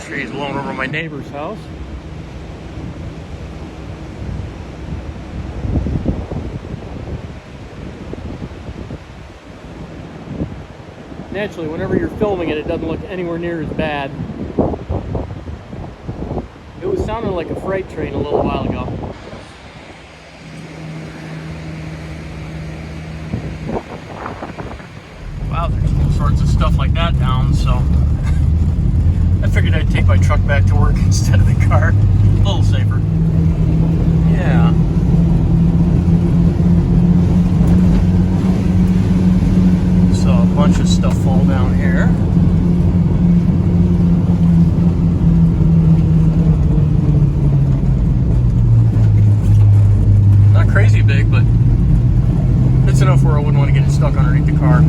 trees blowing over my neighbor's house. Naturally, whenever you're filming it, it doesn't look anywhere near as bad. It was sounding like a freight train a little while ago. Wow, there's all sorts of stuff like that down, so I figured I'd take my truck back to work instead of the car. A little safer. Yeah. So a bunch of stuff fall down here. Not crazy big, but it's enough where I wouldn't want to get it stuck underneath the car.